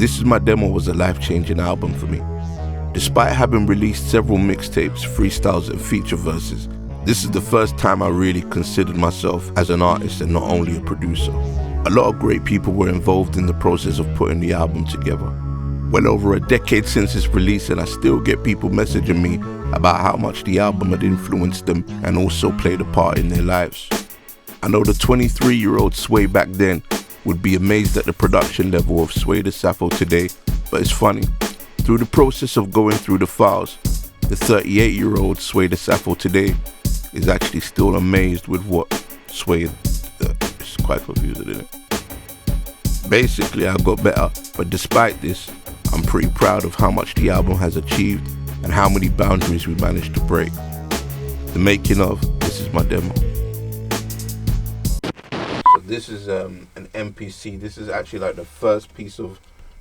This Is My Demo was a life-changing album for me. Despite having released several mixtapes, freestyles and feature verses, this is the first time I really considered myself as an artist and not only a producer. A lot of great people were involved in the process of putting the album together. Well over a decade since its release, and I still get people messaging me about how much the album had influenced them and also played a part in their lives. I know the 23-year-old Sway back then would be amazed at the production level of Sway Dasafo today, but it's funny. Through the process of going through the files, the 38-year-old Sway Dasafo today is actually still amazed with what Sway it's quite confusing, isn't it? Basically, I got better, but despite this, I'm pretty proud of how much the album has achieved and how many boundaries we managed to break. The making of This Is My Demo. So this is an MPC. This is actually like the first piece of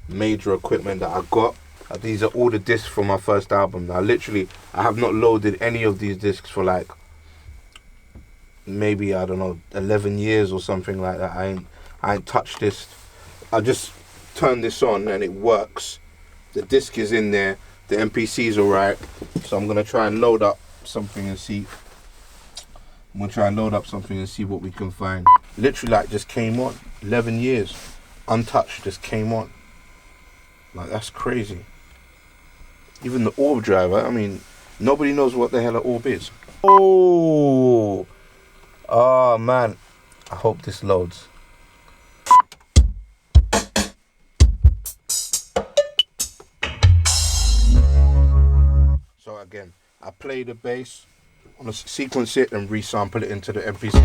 major equipment that I got. These are all the discs from my first album. Now literally, I have not loaded any of these discs for like maybe, I don't know, 11 years or something like that. I ain't touched this. I just turn this on and it works. The disc is in there. The MPC is alright. So I'm gonna try and load up something and see. I'm gonna try and load up something and see what we can find. Literally, like, just came on. 11 years, untouched, just came on. Like, that's crazy. Even the orb driver. I mean, nobody knows what the hell an orb is. Oh man. I hope this loads. So again, I play the bass, I'm gonna sequence it and resample it into the MPC.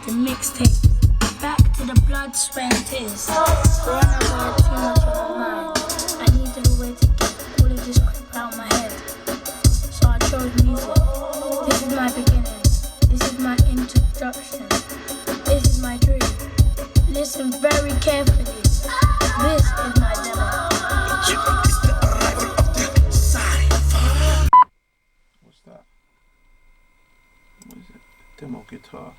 Mixtape, back to the blood, sweat and tears. Growing up, I had too much on my mind. I needed a way to get all of this crap out of my head. So I chose music. This is my beginning. This is my introduction. This is my dream. Listen very carefully. This is my demo. What's that? What is it? Demo guitar.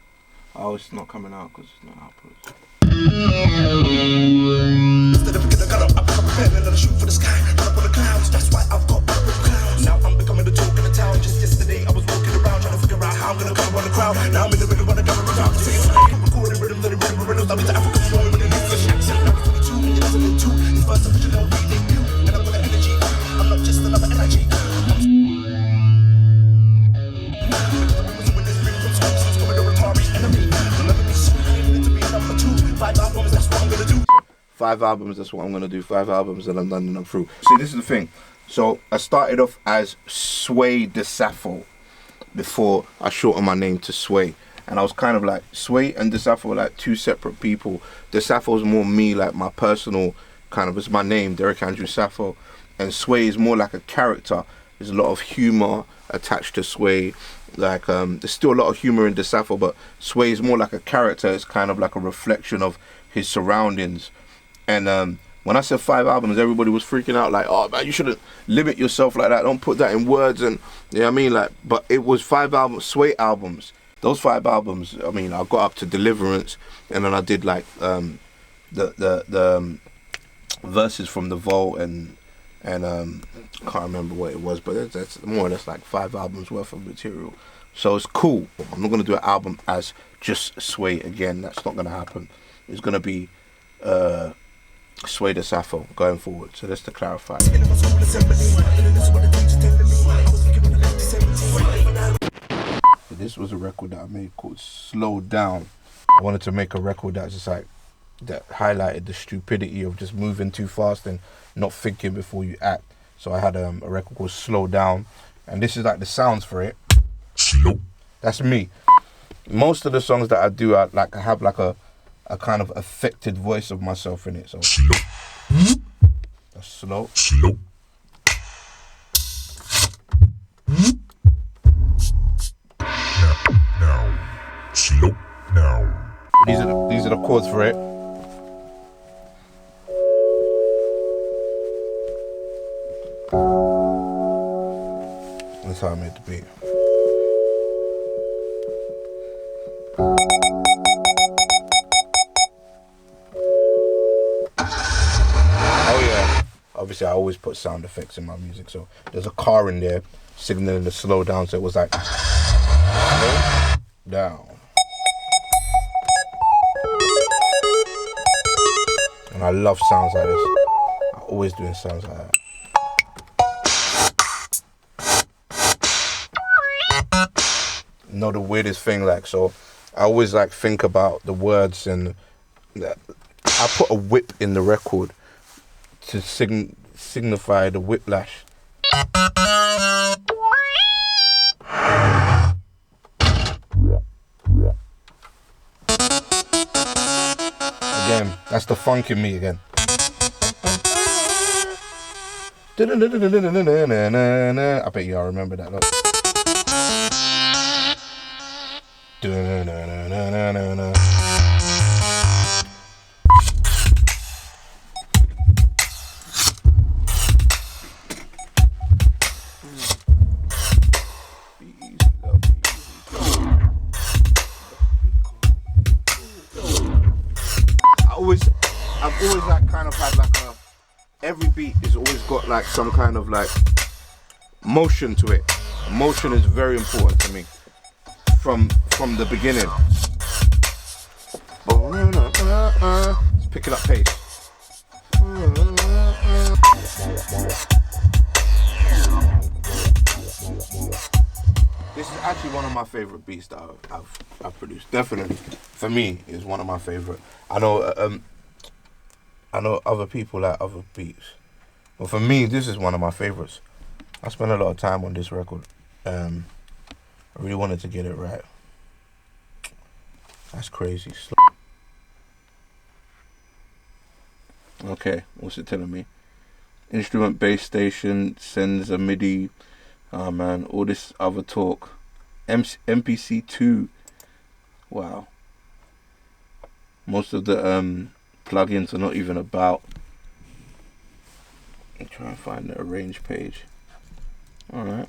Oh, it's not coming out because it's not output. Instead of picking a gun up, I pick up a pen and let it shoot for the sky. Run up on the clouds, that's why I've got clouds. Now I'm becoming the talk of the town. Just yesterday I was walking around trying to figure out how I'm gonna come on the crowd. Now I'm in the middle of the government around. Recording rhythm, let it rhythm. I'll be the African boy with an English accent. Now it's 22, and it's 2002. His first original beat debut, and I've got the energy. I'm not just another energy. Five albums, that's what I'm gonna do. 5 albums and I'm done and I'm through. See, this is the thing. So I started off as Sway Dasafo before I shortened my name to Sway. And I was kind of like, Sway and Dasafo were like two separate people. Dasafo is more me, like my personal kind of, it's my name, Derek Andrew Safo. And Sway is more like a character. There's a lot of humor attached to Sway. Like, there's still a lot of humor in Dasafo, but Sway is more like a character. It's kind of like a reflection of his surroundings. And when I said 5 albums, everybody was freaking out like, oh man, you shouldn't limit yourself like that. Don't put that in words. And you know what I mean? Like, but it was 5 albums, Sway albums. Those 5 albums, I mean, I got up to Deliverance, and then I did like the verses from The Vault and I can't remember what it was, but that's more or less like 5 albums worth of material. So it's cool. I'm not gonna do an album as just Sway again. That's not gonna happen. It's gonna be Sway Dasafo going forward. So just to clarify. This was a record that I made called Slow Down. I wanted to make a record that just like that highlighted the stupidity of just moving too fast and not thinking before you act. So I had a record called Slow Down, and this is like the sounds for it. Slow. That's me. Most of the songs that I do, I have like a a kind of affected voice of myself in it. So that's slow. Now. Slow now. These are the chords for it. That's how I made the beat. Oh yeah. Obviously I always put sound effects in my music, so there's a car in there signaling to slow down, so it was like slow down. And I love sounds like this. I'm always doing sounds like that. You know the weirdest thing, like, so I always like think about the words, and I put a whip in the record to signify the whiplash. Again, that's the funk in me again. I bet you all remember that. Look. I've always like kind of had like every beat has always got like some kind of like motion to it. Motion is very important to me from the beginning. It's picking up pace. This is actually one of my favorite beats that I've produced. Definitely, for me, is one of my favorite. I know other people like other beats, but for me, this is one of my favorites. I spent a lot of time on this record. I really wanted to get it right. That's crazy. Okay, what's it telling me? Instrument base station sends a MIDI. Oh man, all this other talk. MPC2. Wow. Most of the plugins are not even about. I'm trying to find the arrange page. Alright.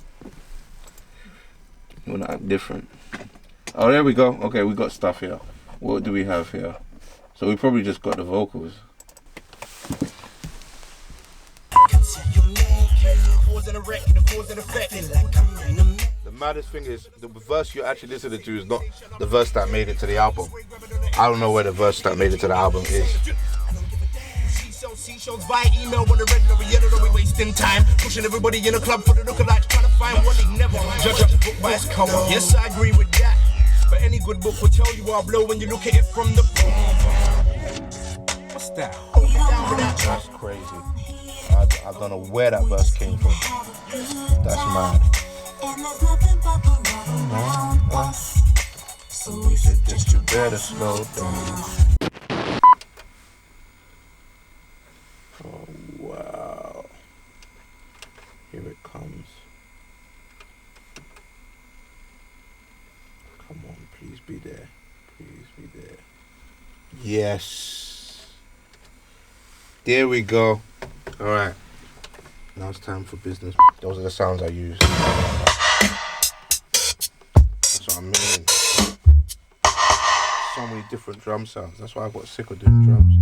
You wanna act different. Oh, there we go. Okay, we got stuff here. What do we have here? So we probably just got the vocals. The maddest thing is, the verse you're actually listening to is not the verse that made it to the album. I don't know where the verse that made it to the album is. Shows via email when the red no yellow, no we wasting time. Pushing everybody in a club for the lookalikes, trying to find one they never judge a book by its cover. Yes, I agree with that. But any good book will tell you I'll blow when you look at it from the book. What's that? That's crazy. I don't know where that verse came from. That's mad. So we suggest you better slow down. Oh wow. Here it comes. Come on, please be there. Please be there. Yes. There we go. Alright. Now it's time for business. Those are the sounds I use. That's what I mean. So many different drum sounds. That's why I got sick of doing drums.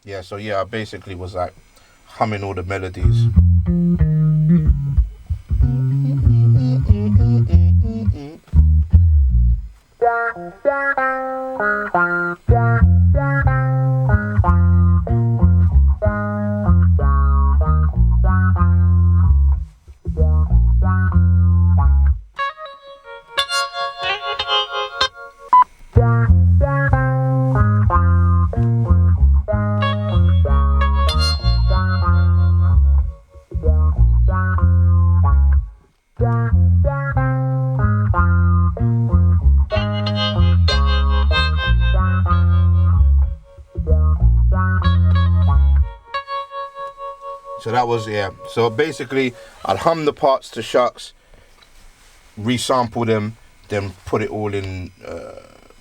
Yeah, so yeah, I basically was like humming all the melodies. So that was, yeah. So basically, I'd hum the parts to Shucks, resample them, then put it all in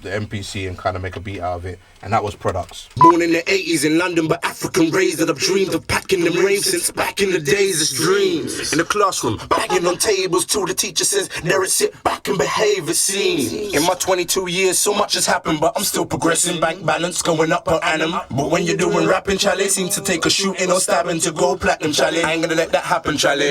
the MPC and kind of make a beat out of it. And that was Products. Born in the 80s in London, but African raised that I've dreamed of packing them raves since back in the days. It's dreams. In the classroom, banging on tables till the teacher says, Derek, sit back and behave, it seems. In my 22 years, so much has happened, but I'm still progressing. Bank balance going up per annum. But when you're doing rapping, Charlie, seem to take a shooting or stabbing to go platinum, Charlie. I ain't gonna let that happen, Charlie.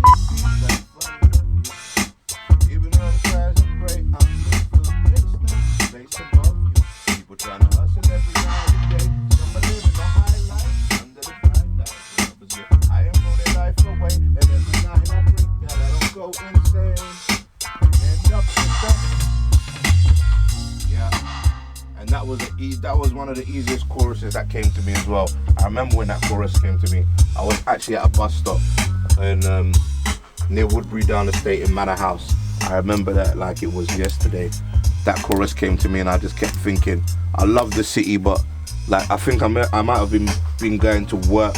That was one of the easiest choruses that came to me as well. I remember when that chorus came to me. I was actually at a bus stop in near Woodbury down the state in Manor House. I remember that like it was yesterday. That chorus came to me and I just kept thinking, I love the city, but like I think I might have been going to work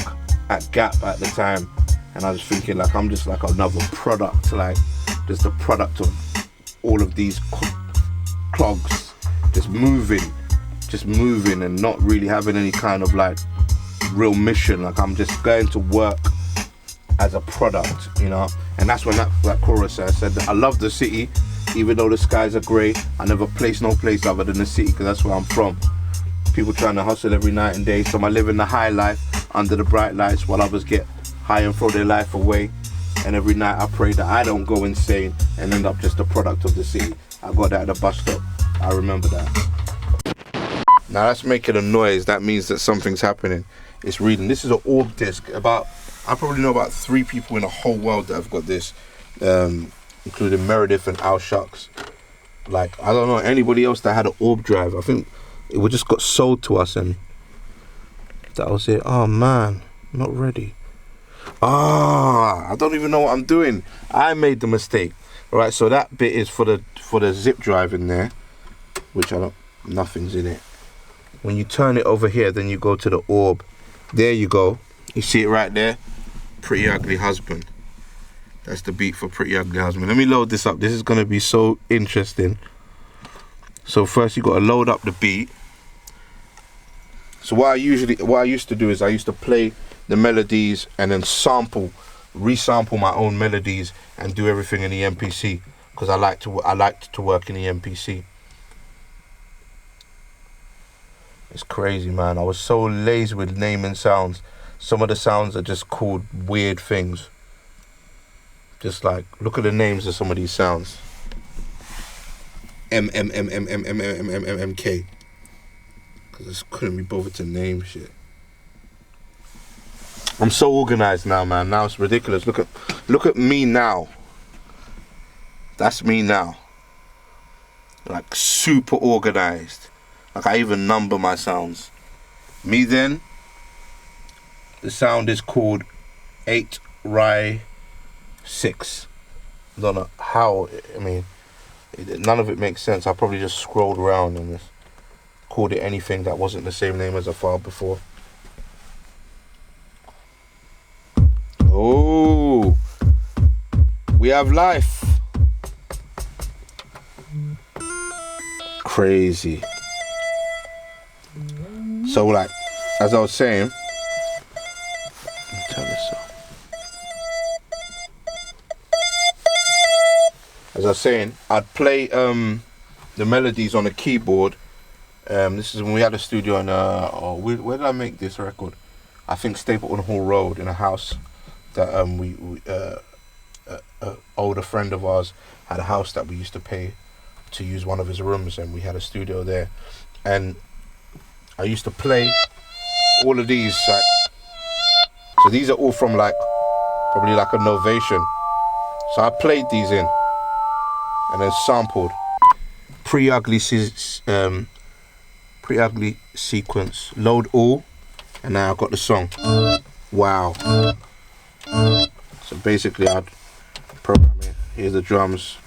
at Gap at the time, and I was thinking like I'm just like another product, like just a product of all of these clogs, just moving and not really having any kind of like real mission. Like I'm just going to work as a product, you know. And that's when that chorus I said that I love the city, even though the skies are grey. I never place no place other than the city, because that's where I'm from. People trying to hustle every night and day, so I live in the high life under the bright lights while others get high and throw their life away. And every night I pray that I don't go insane and end up just a product of the city. I got that at the bus stop. I remember that. Now that's making a noise. That means that something's happening. It's reading. This is an orb disc. I probably know about 3 people in the whole world that have got this, including Meredith and Al Shucks. Like, I don't know anybody else that had an orb drive. I think it just got sold to us and that was it. Oh man, not ready. I don't even know what I'm doing. I made the mistake. All right, so that bit is for the zip drive in there, which nothing's in it. When you turn it over here, then you go to the orb. There you go. You see it right there? Pretty Ugly Husband. That's the beat for Pretty Ugly Husband. Let me load this up. This is going to be so interesting. So first you got to load up the beat. So what I used to do is I used to play the melodies and then resample my own melodies and do everything in the MPC, because I liked to work in the MPC. It's crazy, man. I was so lazy with naming sounds. Some of the sounds are just called weird things. Just like, look at the names of some of these sounds. MK. Because I just couldn't be bothered to name shit. I'm so organized now, man. Now it's ridiculous. Look at me now. That's me now. Like super organized. Like I even number my sounds. Me then, the sound is called 8 Rye 6. I don't know how, none of it makes sense. I probably just scrolled around and just called it anything that wasn't the same name as a file before. Oh, we have life. Crazy. So like, as I was saying, let me turn this up. As I was saying, I'd play the melodies on a keyboard. This is when we had a studio in where did I make this record? I think Stapleton Hall Road, in a house that older friend of ours had a house that we used to pay to use one of his rooms, and we had a studio there. And I used to play all of these. So these are all from like probably like a Novation. So I played these in and then sampled pre-ugly sequence, load all, and now I've got the song. Wow. So basically I'd program it. Here's the drums.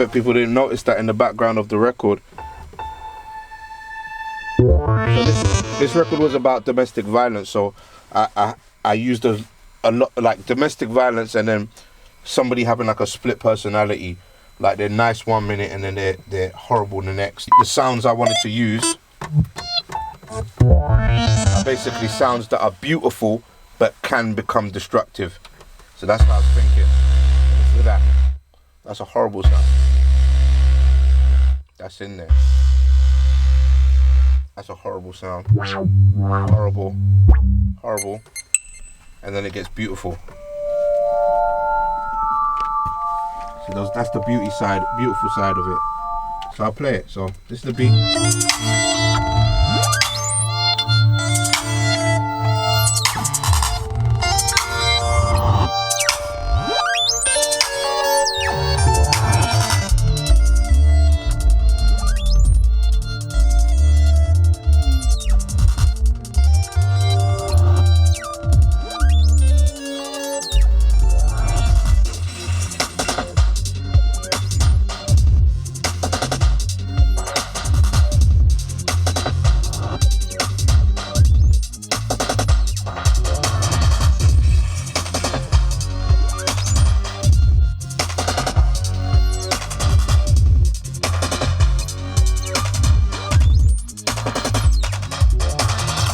bet people didn't notice that in the background of the record. So this record was about domestic violence, so I used a lot like domestic violence, and then somebody having like a split personality, like they're nice 1 minute and then they're horrible the next. The sounds I wanted to use are basically sounds that are beautiful but can become destructive. So that's what I was thinking. Look at that. That's a horrible sound. That's in there. That's a horrible sound. Horrible. Horrible. And then it gets beautiful. So that's the beautiful side of it. So I'll play it. So this is the beat.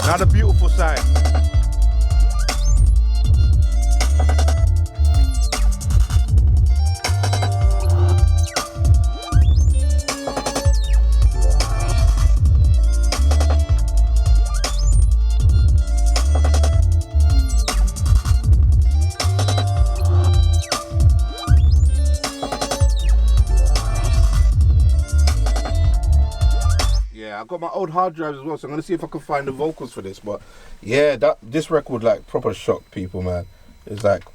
Now the beautiful side. I got my old hard drives as well, so I'm gonna see if I can find the vocals for this. But yeah, this record like proper shocked people, man. It's like,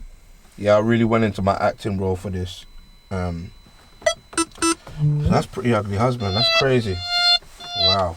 yeah, I really went into my acting role for this. So that's Pretty Ugly Husband. That's crazy. Wow.